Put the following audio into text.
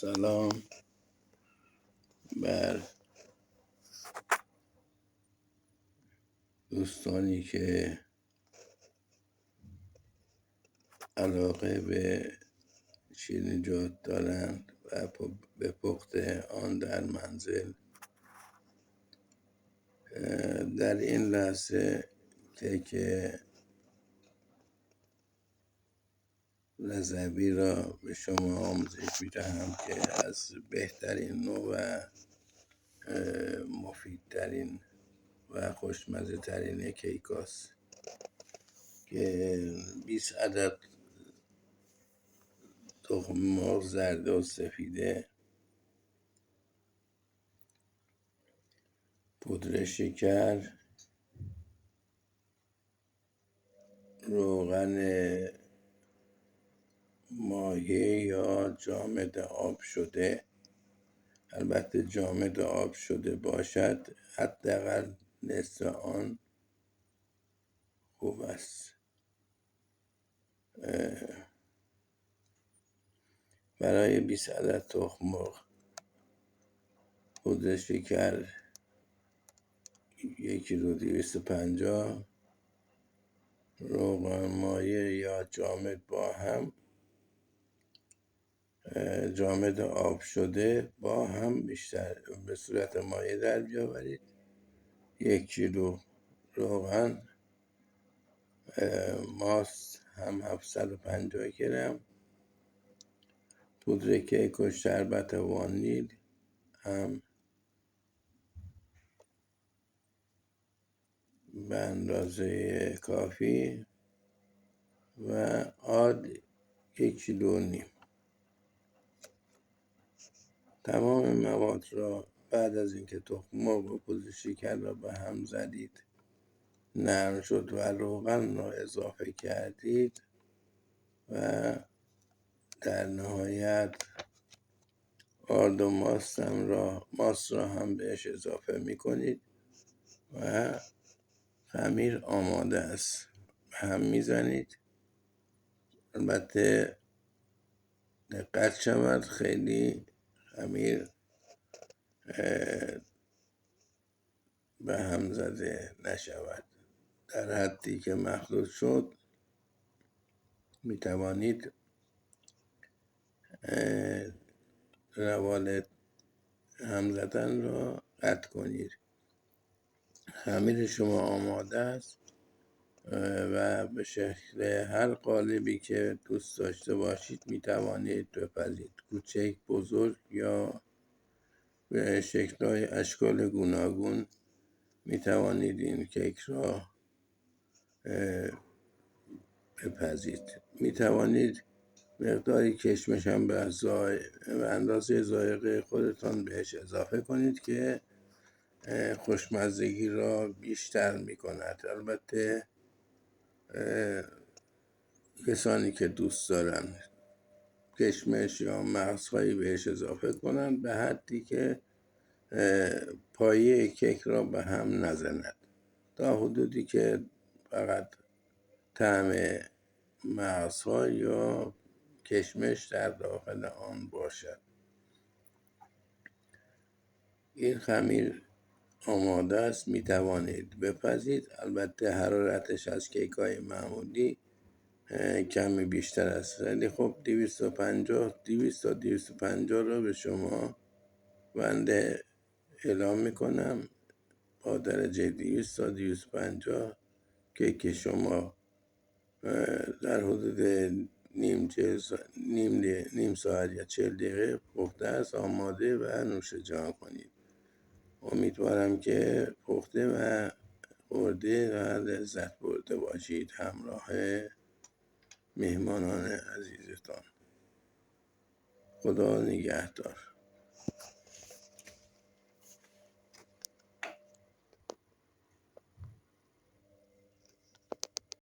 سلام بر دوستانی که علاقه به شیرینیجات دارند و به پخت آن در منزل. در این لحظه کیک رضوی را به شما آموزش می‌دهم که از بهترین نوع و مفیدترین و خوشمزه ترین کیک هاست که 20 عدد تخم مرغ زرد و سفیده، پودر شکر، روغن مایع یا جامد آب شده، البته جامد آب شده باشد حداقل نصف آن خوب است. برای 20 عدد تخم مرغ پودر شکر 1 کیلو 250، روغن مایع یا جامد با هم، جامد آب شده با هم بیشتر به صورت مایع در بیاورید. 1 کیلو روغن، ماست هم 750 گرم، پودر کیک و شربت وانیل هم به اندازه کافی و آرد 1 کیلو و نیم. تمام مواد را بعد از اینکه تخم مرغ و پودر شکر را به هم زدید، نرم شد و روغن را اضافه کردید و در نهایت آرد و ماست را هم بهش اضافه می کنید و خمیر آماده است. به هم می زنید. البته دقت شود خیلی خمیر به هم زده نشود. در حدی که مخلوط شد می توانید روال هم زدن را قطع کنید. خمیر شما آماده است و به شکل هر قالبی که دوست داشته باشید می توانید بپزید. کوچک، بزرگ یا به شکل‌های اشکال گوناگون می توانید این کیک را بپزید. می توانید مقداری کشمش هم به اندازه ذائقه خودتان بهش اضافه کنید که خوشمزگی را بیشتر می کند. البته کسانی که دوست دارن کشمش یا مغزهایی بهش اضافه کنند به حدی که پایه کیک را به هم نزند، تا حدودی که فقط طعم مغزها یا کشمش در داخل آن باشد. این خمیر آماده است، می توانید بپزید. البته حرارتش از کیک های معمولی کمی بیشتر است، ولی خب 200 تا 250 رو به شما بنده اعلام میکنم. با درجه 200 تا 250 کیک شما در حدود نیم ساعت یا 40 دقیقه پخته است، آماده و نوش جان کنید. امیدوارم که پخته و خورده و لذت برده باشید همراه مهمانان عزیزتان. خدا نگهدار.